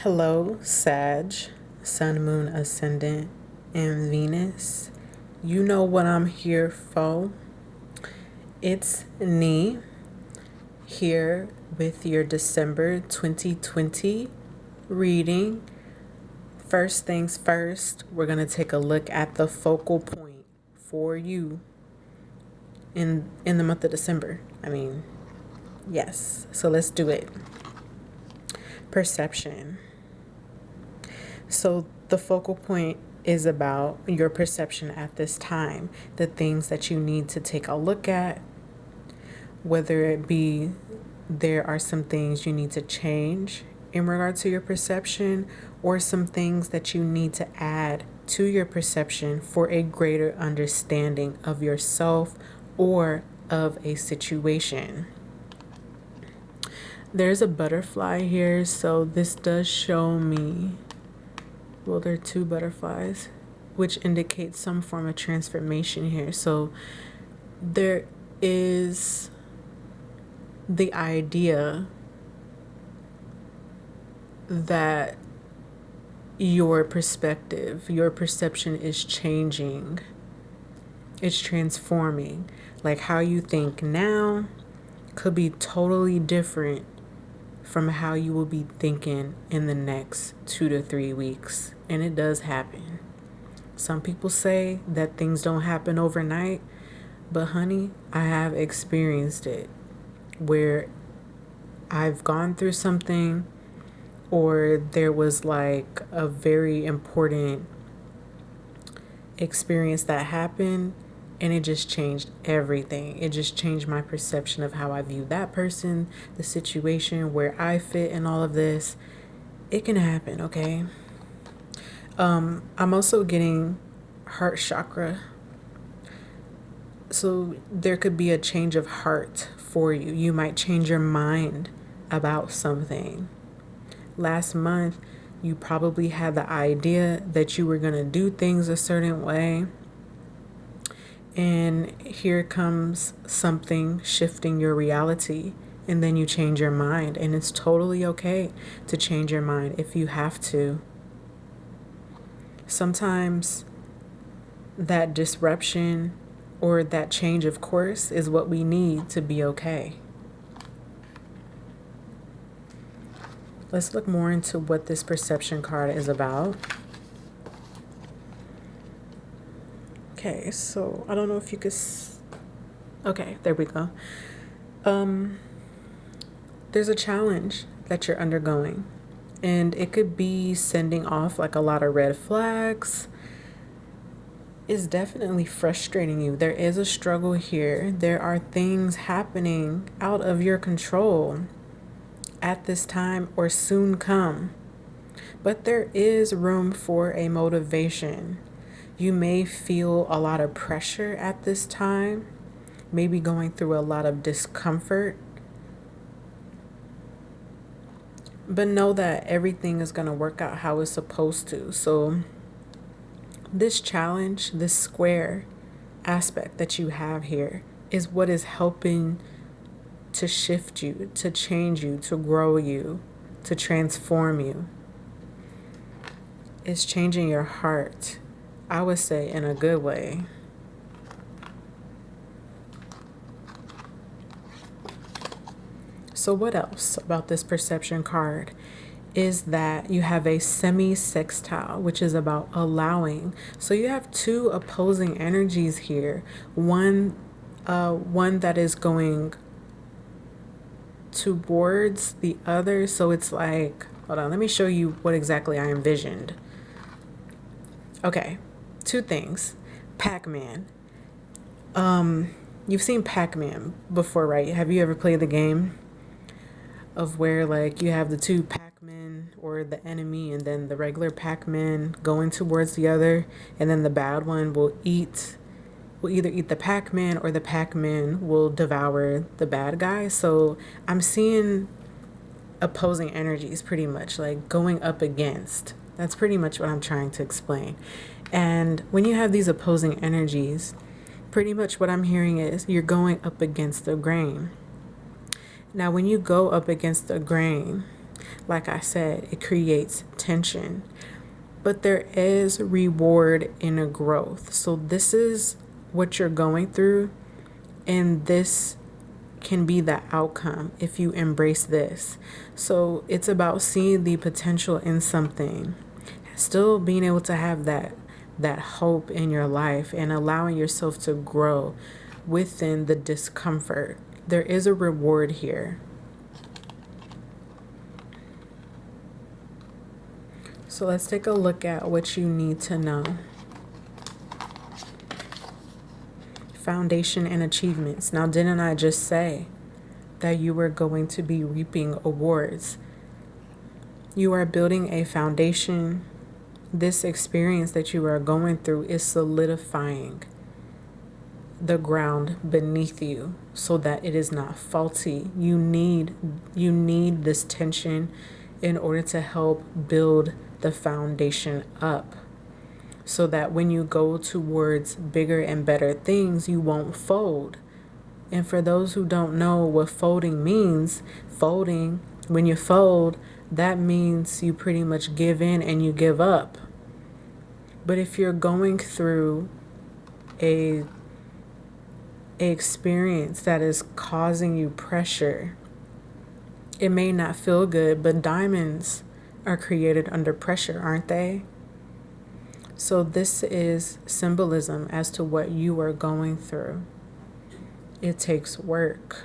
Hello, Sag, Sun, Moon, Ascendant, and Venus. You know what I'm here for. It's NieRe here with your December 2020 reading. First things first, we're going to take a look at the focal point for you in the month of December. Yes. So let's do it. Perception. So the focal point is about your perception at this time, the things that you need to take a look at, whether it be there are some things you need to change in regard to your perception, or some things that you need to add to your perception for a greater understanding of yourself or of a situation. There's a butterfly here, so this does show me, well, there are two butterflies, which indicates some form of transformation here. So there is the idea that your perspective, your perception is changing. It's transforming. Like how you think now could be totally different from how you will be thinking in the next 2 to 3 weeks. And it does happen. Some people say that things don't happen overnight, but honey, I have experienced it where I've gone through something, or there was like a very important experience that happened, and it just changed everything. It just changed my perception of how I view that person, the situation, where I fit in all of this. It can happen, okay? I'm also getting heart chakra. So there could be a change of heart for you. You might change your mind about something. Last month, you probably had the idea that you were going to do things a certain way. And here comes something shifting your reality, and then you change your mind. And it's totally okay to change your mind if you have to. Sometimes that disruption or that change of course is what we need to be okay. Let's look more into what this perception card is about. Okay, so I don't know if you could... Okay, there we go. There's a challenge that you're undergoing, and it could be sending off like a lot of red flags. It's definitely frustrating you. There is a struggle here. There are things happening out of your control at this time or soon come. But there is room for a motivation. You may feel a lot of pressure at this time, maybe going through a lot of discomfort. But know that everything is going to work out how it's supposed to. So this challenge, this square aspect that you have here is what is helping to shift you, to change you, to grow you, to transform you. It's changing your heart, I would say, in a good way. So what else about this perception card is that you have a semi-sextile, which is about allowing. So you have two opposing energies here. One that is going towards the other. So it's like, hold on, let me show you what exactly I envisioned. Okay, two things. Pac-Man. You've seen Pac-Man before, right? Have you ever played the game of where like you have the two Pac-Men or the enemy, and then the regular Pac-Man going towards the other, and then the bad one will either eat the Pac-Man, or the Pac-Man will devour the bad guy. So I'm seeing opposing energies pretty much, like going up against. That's pretty much what I'm trying to explain. And when you have these opposing energies, pretty much what I'm hearing is you're going up against the grain. Now, when you go up against the grain, Like I said, it creates tension. But there is reward in a growth. So this is what you're going through, and this can be the outcome if you embrace this. So it's about seeing the potential in something, still being able to have that hope in your life and allowing yourself to grow within the discomfort. There is a reward here. So let's take a look at what you need to know. Foundation and achievements. Now, didn't I just say that you were going to be reaping awards? You are building a foundation. This experience that you are going through is solidifying the ground beneath you so that it is not faulty. You need this tension in order to help build the foundation up, so that when you go towards bigger and better things, you won't fold. And for those who don't know what folding means, when you fold, that means you pretty much give in and you give up. But if you're going through a experience that is causing you pressure, it may not feel good, but diamonds are created under pressure, aren't they? So this is symbolism as to what you are going through. It takes work.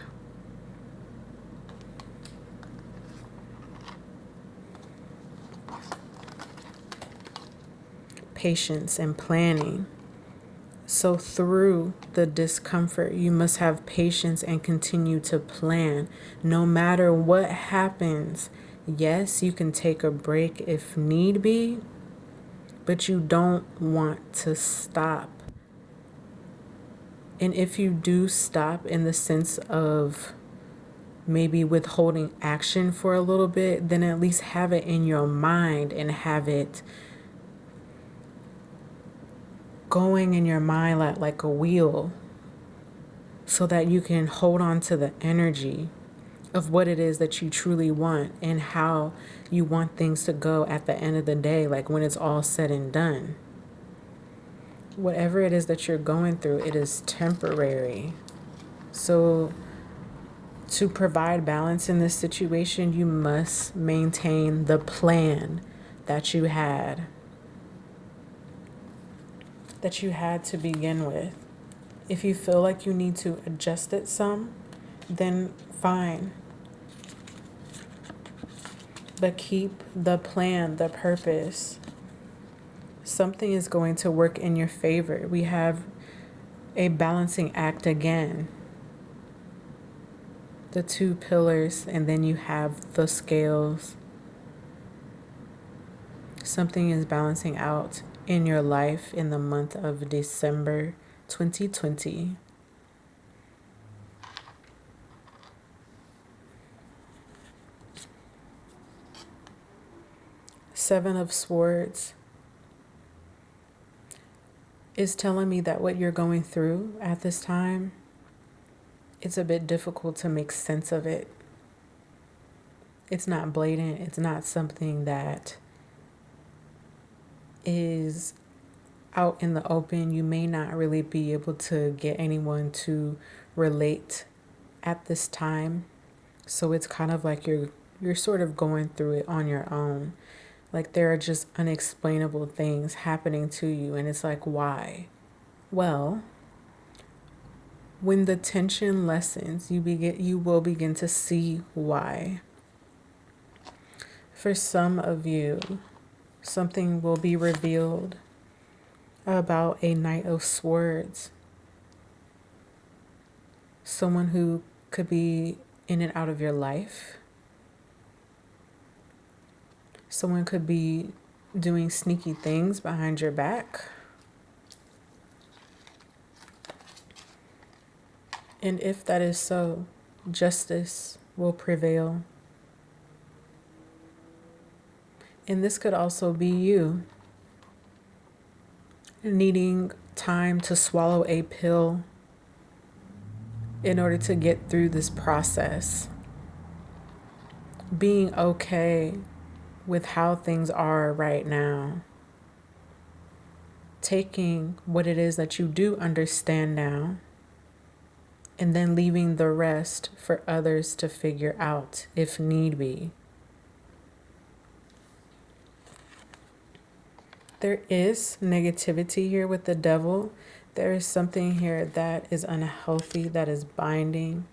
Patience and planning. So through the discomfort, you must have patience and continue to plan. No matter what happens, yes, you can take a break if need be, but you don't want to stop. And if you do stop in the sense of maybe withholding action for a little bit, then at least have it in your mind and have it going in your mind like a wheel, so that you can hold on to the energy of what it is that you truly want and how you want things to go at the end of the day, like when it's all said and done. Whatever it is that you're going through, it is temporary. So to provide balance in this situation, you must maintain the plan that you had to begin with. If you feel like you need to adjust it some, then fine. But keep the plan, the purpose. Something is going to work in your favor. We have a balancing act again. The two pillars, and then you have the scales. Something is balancing out in your life in the month of December 2020. Seven of Swords is telling me that what you're going through at this time, it's a bit difficult to make sense of it. It's not blatant. It's not something that is out in the open. You may not really be able to get anyone to relate at this time. So it's kind of like you're sort of going through it on your own. Like there are just unexplainable things happening to you, and it's like, why? Well, when the tension lessens, you will begin to see why. For some of you, something will be revealed about a Knight of Swords. Someone who could be in and out of your life. Someone could be doing sneaky things behind your back. And if that is so, justice will prevail. And this could also be you needing time to swallow a pill in order to get through this process. being okay with how things are right now. Taking what it is that you do understand now and then leaving the rest for others to figure out if need be. There is negativity here with the devil. There is something here that is unhealthy, that is binding.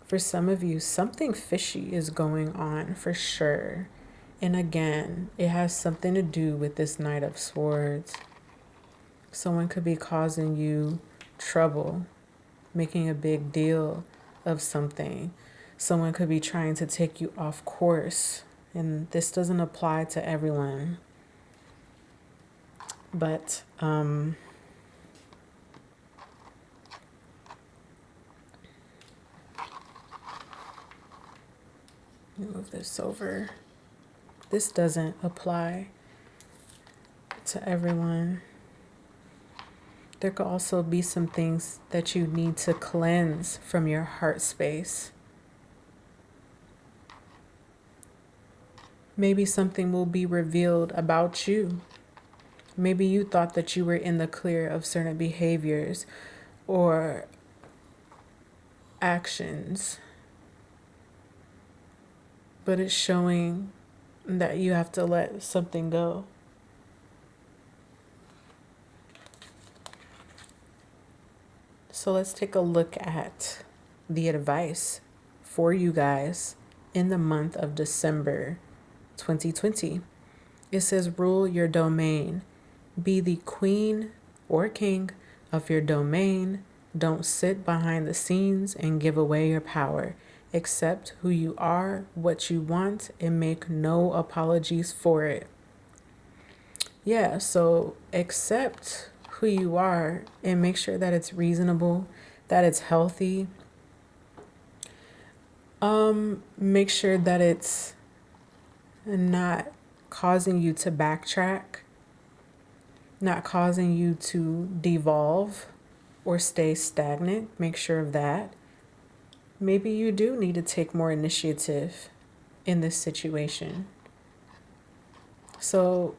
For some of you, something fishy is going on for sure. And again, it has something to do with this Knight of Swords. Someone could be causing you trouble, making a big deal of something. Someone could be trying to take you off course. And this doesn't apply to everyone. But move this over. This doesn't apply to everyone. There could also be some things that you need to cleanse from your heart space. Maybe something will be revealed about you. Maybe you thought that you were in the clear of certain behaviors or actions, but it's showing that you have to let something go. So let's take a look at the advice for you guys in the month of December 2020. It says, rule your domain. Be the queen or king of your domain. Don't sit behind the scenes and give away your power. Accept who you are, what you want, and make no apologies for it. Yeah, so accept who you are and make sure that it's reasonable, that it's healthy. Make sure that it's not causing you to backtrack, not causing you to devolve or stay stagnant. Make sure of that. Maybe you do need to take more initiative in this situation. So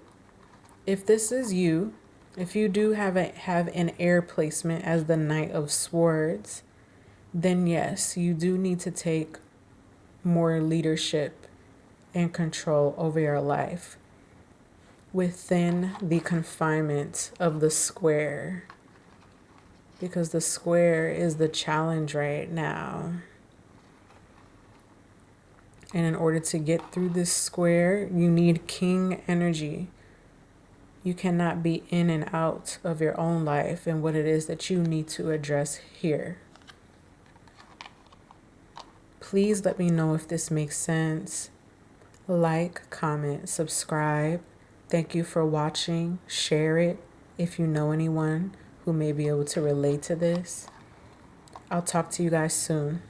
if this is you, if you do have an air placement as the Knight of Swords, then yes, you do need to take more leadership and control over your life within the confinement of the square, because the square is the challenge right now. And in order to get through this square, you need king energy. You cannot be in and out of your own life and what it is that you need to address here. Please let me know if this makes sense. Like, comment, subscribe. Thank you for watching. Share it if you know anyone who may be able to relate to this. I'll talk to you guys soon.